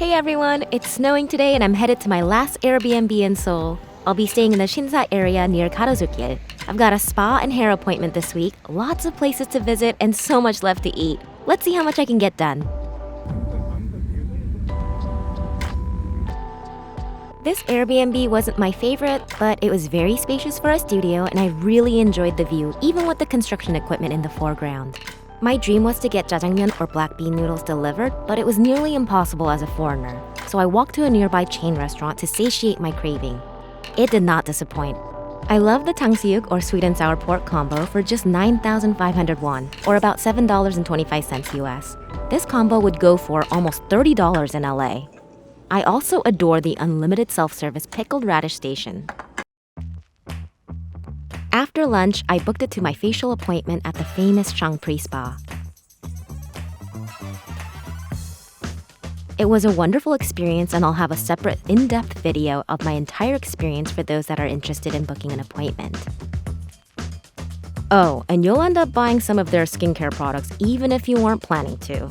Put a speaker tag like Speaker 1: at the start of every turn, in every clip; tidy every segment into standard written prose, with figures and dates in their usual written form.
Speaker 1: Hey everyone, it's snowing today and I'm headed to my last Airbnb in Seoul. I'll be staying in the Shinsa area near Garosugil. I've got a spa and hair appointment this week, lots of places to visit, and so much left to eat. Let's see how much I can get done. This Airbnb wasn't my favorite, but it was very spacious for a studio and I really enjoyed the view, even with the construction equipment in the foreground. My dream was to get jjajangmyeon or black bean noodles delivered, but it was nearly impossible as a foreigner, so I walked to a nearby chain restaurant to satiate my craving. It did not disappoint. I love the tangsiuk or sweet and sour pork combo for just 9,500 won, or about $7.25 US. This combo would go for almost $30 in LA. I also adore the unlimited self-service pickled radish station. After lunch, I booked it to my facial appointment at the famous Shangpree Spa. It was a wonderful experience and I'll have a separate in-depth video of my entire experience for those that are interested in booking an appointment. Oh, and you'll end up buying some of their skincare products even if you weren't planning to.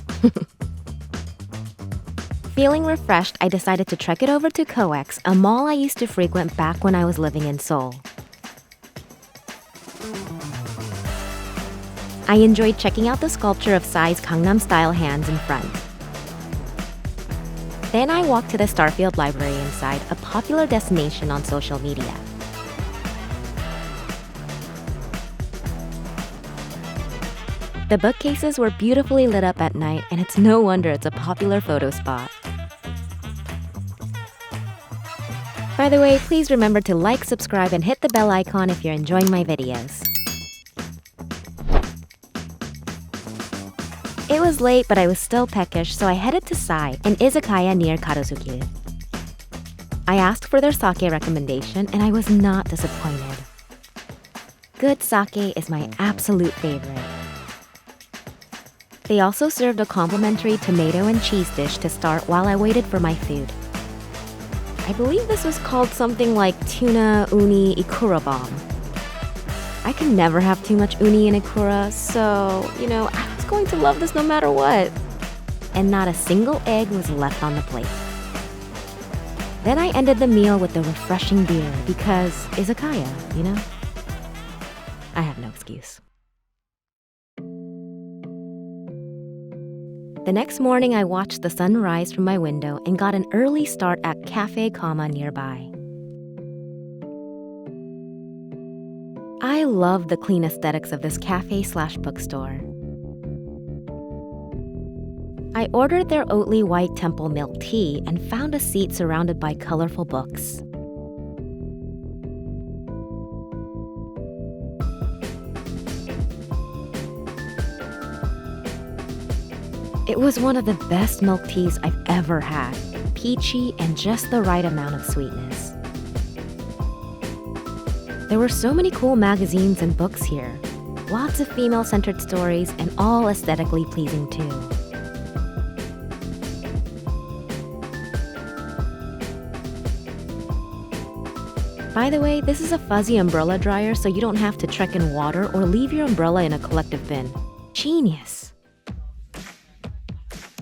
Speaker 1: Feeling refreshed, I decided to trek it over to Coex, a mall I used to frequent back when I was living in Seoul. I enjoyed checking out the sculpture of Psy's Gangnam-style hands in front. Then I walked to the Starfield library inside, a popular destination on social media. The bookcases were beautifully lit up at night, and it's no wonder it's a popular photo spot. By the way, please remember to like, subscribe, and hit the bell icon if you're enjoying my videos. It was late, but I was still peckish, so I headed to Psy, an izakaya near Garosugil. I asked for their sake recommendation, and I was not disappointed. Good sake is my absolute favorite. They also served a complimentary tomato and cheese dish to start while I waited for my food. I believe this was called something like tuna uni ikura bomb. I can never have too much uni in ikura, so, I was going to love this no matter what. And not a single egg was left on the plate. Then I ended the meal with a refreshing beer because izakaya, I have no excuse. The next morning, I watched the sun rise from my window and got an early start at Cafe Kama nearby. I love the clean aesthetics of this cafe/bookstore. I ordered their Oatly White Temple milk tea and found a seat surrounded by colorful books. It was one of the best milk teas I've ever had, peachy and just the right amount of sweetness. There were so many cool magazines and books here, lots of female-centered stories and all aesthetically pleasing too. By the way, this is a fuzzy umbrella dryer so you don't have to trek in water or leave your umbrella in a collective bin. Genius!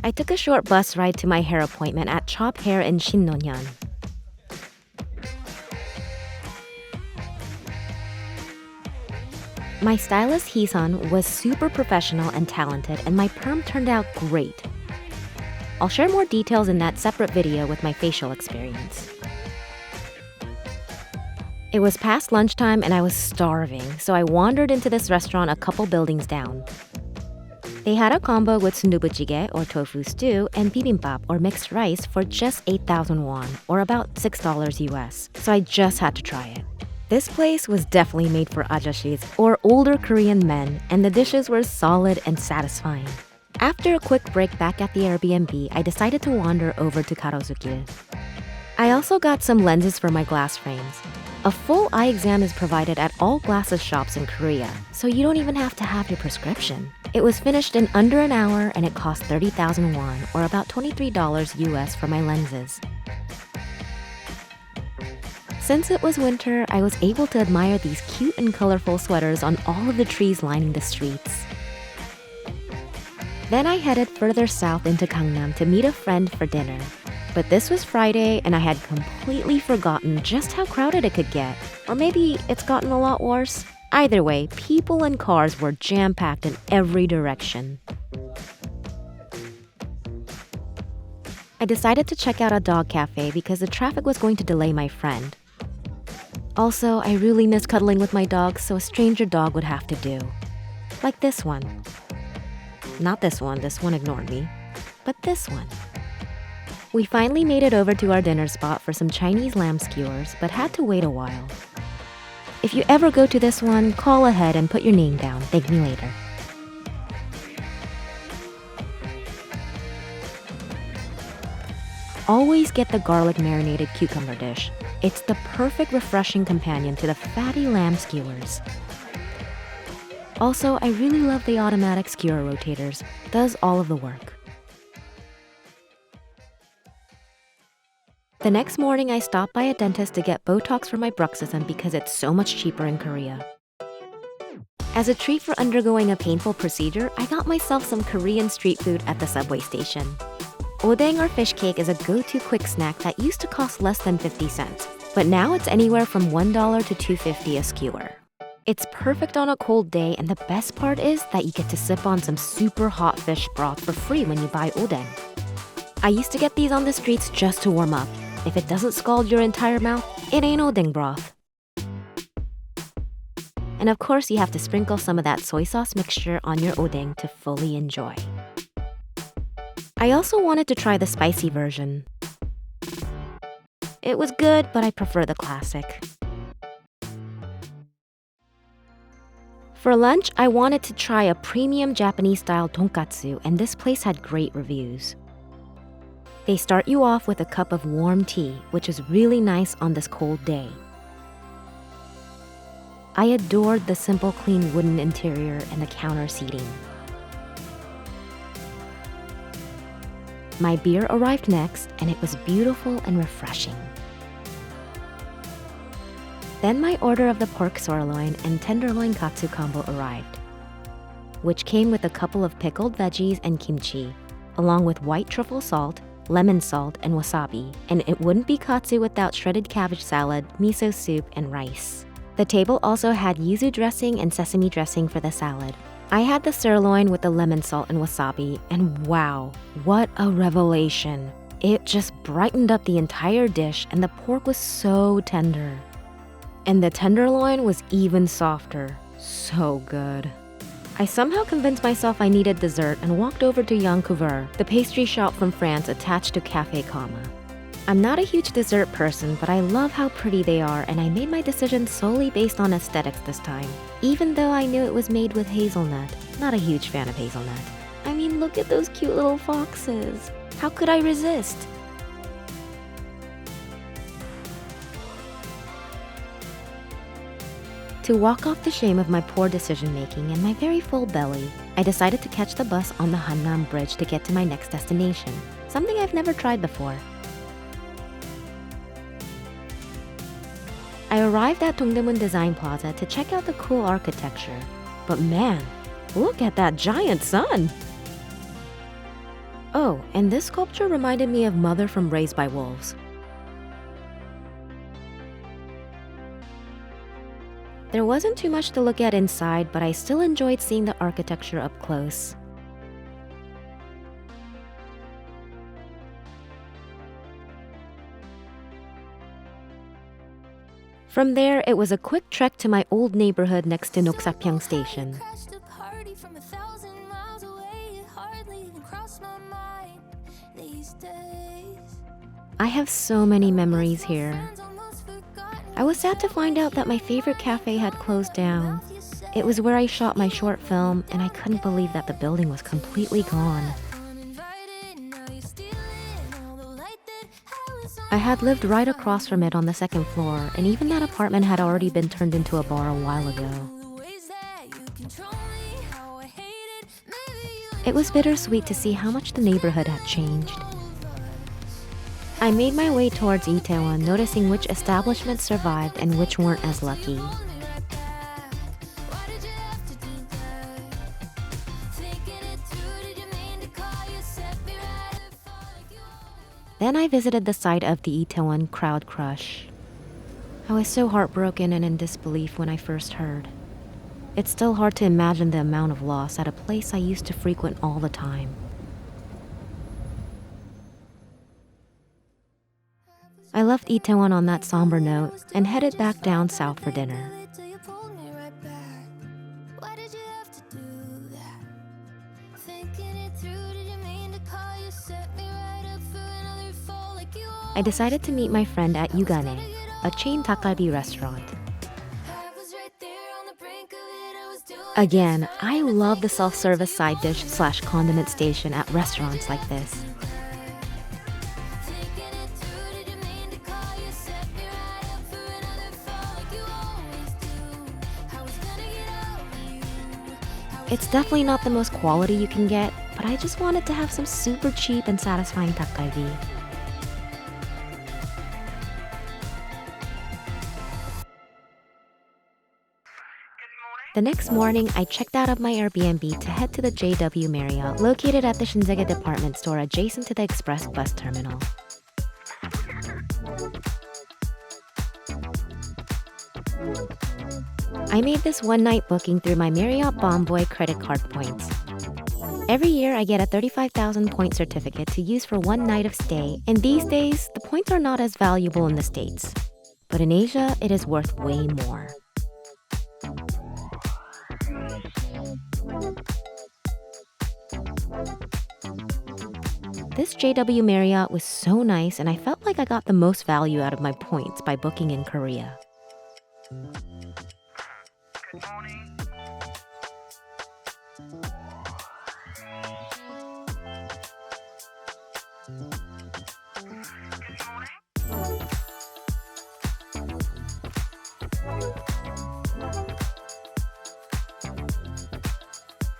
Speaker 1: I took a short bus ride to my hair appointment at Chop Hair in Shinonyeon. My stylist Hee-sun was super professional and talented, and my perm turned out great. I'll share more details in that separate video with my facial experience. It was past lunchtime and I was starving, so I wandered into this restaurant a couple buildings down. They had a combo with Soondubu jjigae or tofu stew and bibimbap or mixed rice for just 8,000 won, or about $6 US, so I just had to try it. This place was definitely made for ajashis, or older Korean men, and the dishes were solid and satisfying. After a quick break back at the Airbnb, I decided to wander over to Garosugil. I also got some lenses for my glass frames. A full eye exam is provided at all glasses shops in Korea, so you don't even have to have your prescription. It was finished in under an hour and it cost 30,000 won, or about $23 US for my lenses. Since it was winter, I was able to admire these cute and colorful sweaters on all of the trees lining the streets. Then I headed further south into Gangnam to meet a friend for dinner. But this was Friday, and I had completely forgotten just how crowded it could get. Or maybe it's gotten a lot worse. Either way, people and cars were jam-packed in every direction. I decided to check out a dog cafe because the traffic was going to delay my friend. Also, I really miss cuddling with my dog, so a stranger dog would have to do. Like this one. Not this one ignored me. But this one. We finally made it over to our dinner spot for some Chinese lamb skewers, but had to wait a while. If you ever go to this one, call ahead and put your name down. Thank me later. Always get the garlic marinated cucumber dish. It's the perfect refreshing companion to the fatty lamb skewers. Also, I really love the automatic skewer rotators. Does all of the work. The next morning, I stopped by a dentist to get Botox for my bruxism because it's so much cheaper in Korea. As a treat for undergoing a painful procedure, I got myself some Korean street food at the subway station. O-daeng or fish cake is a go-to quick snack that used to cost less than 50 cents, but now it's anywhere from $1 to $2.50 a skewer. It's perfect on a cold day, and the best part is that you get to sip on some super hot fish broth for free when you buy o-daeng. I used to get these on the streets just to warm up. If it doesn't scald your entire mouth, it ain't o-daeng broth. And of course, you have to sprinkle some of that soy sauce mixture on your o-daeng to fully enjoy. I also wanted to try the spicy version. It was good, but I prefer the classic. For lunch, I wanted to try a premium Japanese-style Donkatsu, and this place had great reviews. They start you off with a cup of warm tea, which is really nice on this cold day. I adored the simple, clean wooden interior and the counter seating. My beer arrived next, and it was beautiful and refreshing. Then my order of the pork sirloin and tenderloin katsu combo arrived, which came with a couple of pickled veggies and kimchi, along with white truffle salt, lemon salt, and wasabi. And it wouldn't be katsu without shredded cabbage salad, miso soup, and rice. The table also had yuzu dressing and sesame dressing for the salad. I had the sirloin with the lemon salt and wasabi, and wow, what a revelation. It just brightened up the entire dish, and the pork was so tender. And the tenderloin was even softer. So good. I somehow convinced myself I needed dessert and walked over to Yann Couveur, the pastry shop from France attached to Café Kama. I'm not a huge dessert person, but I love how pretty they are, and I made my decision solely based on aesthetics this time, even though I knew it was made with hazelnut. Not a huge fan of hazelnut. I mean, look at those cute little foxes. How could I resist? To walk off the shame of my poor decision-making and my very full belly, I decided to catch the bus on the Gangnam Bridge to get to my next destination, something I've never tried before. I arrived at Dongdaemun Design Plaza to check out the cool architecture. But man, look at that giant sun! Oh, and this sculpture reminded me of Mother from Raised by Wolves. There wasn't too much to look at inside, but I still enjoyed seeing the architecture up close. From there, it was a quick trek to my old neighborhood next to Noksapyeong Station. I have so many memories here. I was sad to find out that my favorite cafe had closed down. It was where I shot my short film, and I couldn't believe that the building was completely gone. I had lived right across from it on the second floor, and even that apartment had already been turned into a bar a while ago. It was bittersweet to see how much the neighborhood had changed. I made my way towards Itaewon, noticing which establishments survived and which weren't as lucky. Then I visited the site of the Itaewon crowd crush. I was so heartbroken and in disbelief when I first heard. It's still hard to imagine the amount of loss at a place I used to frequent all the time. I left Itaewon on that somber note and headed back down south for dinner. I decided to meet my friend at Yugane, a chain Dakgalbi restaurant. Again, I love the self-service side dish / condiment station at restaurants like this. It's definitely not the most quality you can get, but I just wanted to have some super cheap and satisfying dakgalbi. The next morning, I checked out of my Airbnb to head to the JW Marriott, located at the Shinsegae department store adjacent to the express bus terminal. I made this one-night booking through my Marriott Bomboy credit card points. Every year, I get a 35,000 point certificate to use for one night of stay, and these days, the points are not as valuable in the States. But in Asia, it is worth way more. This JW Marriott was so nice, and I felt like I got the most value out of my points by booking in Korea.
Speaker 2: Good morning.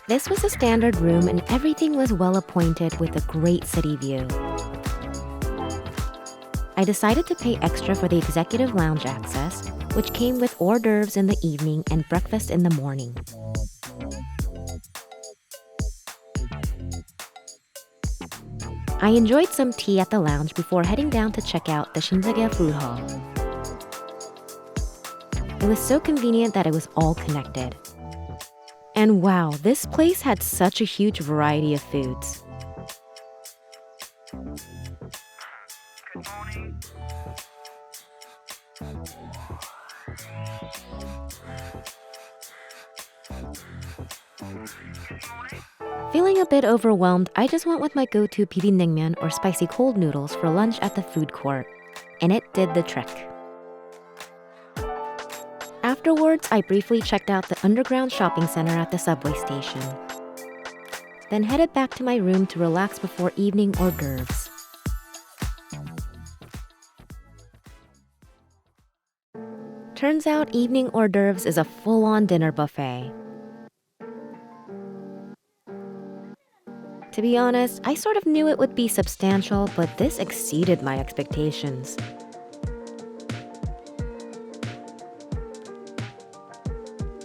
Speaker 1: This was a standard room and everything was well appointed with a great city view. I decided to pay extra for the executive lounge access, which came with hors d'oeuvres in the evening and breakfast in the morning. I enjoyed some tea at the lounge before heading down to check out the Shinsegae food hall. It was so convenient that it was all connected. And wow, this place had such a huge variety of foods.
Speaker 2: Good morning.
Speaker 1: Feeling a bit overwhelmed, I just went with my go-to Bibimbap or spicy cold noodles for lunch at the food court. And it did the trick. Afterwards, I briefly checked out the underground shopping center at the subway station. Then headed back to my room to relax before evening hors d'oeuvres. Turns out evening hors d'oeuvres is a full-on dinner buffet. To be honest, I sort of knew it would be substantial, but this exceeded my expectations.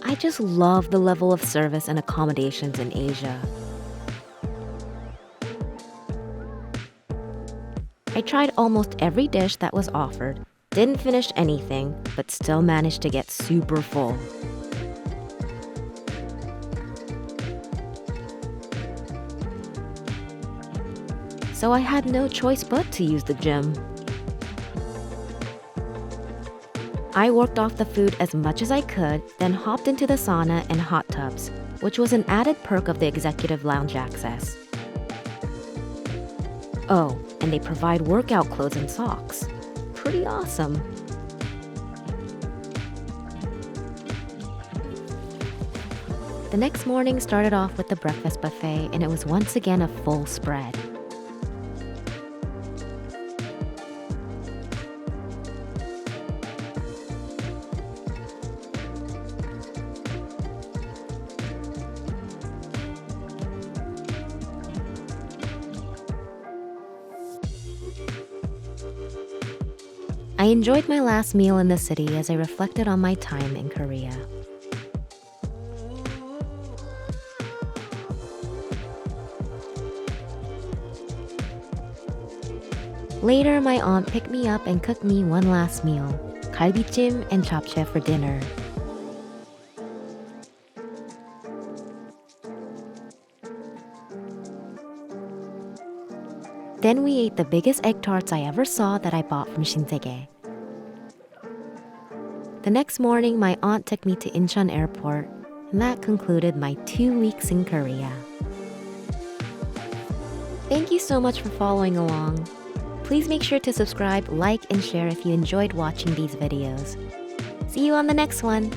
Speaker 1: I just love the level of service and accommodations in Asia. I tried almost every dish that was offered, didn't finish anything, but still managed to get super full. So I had no choice but to use the gym. I worked off the food as much as I could, then hopped into the sauna and hot tubs, which was an added perk of the executive lounge access. Oh, and they provide workout clothes and socks. Pretty awesome. The next morning started off with the breakfast buffet, and it was once again a full spread. I enjoyed my last meal in the city as I reflected on my time in Korea. Later, my aunt picked me up and cooked me one last meal, galbijjim and japchae for dinner. Then we ate the biggest egg tarts I ever saw that I bought from Shinsegae. The next morning, my aunt took me to Incheon Airport, and that concluded my 2 weeks in Korea. Thank you so much for following along. Please make sure to subscribe, like, and share if you enjoyed watching these videos. See you on the next one!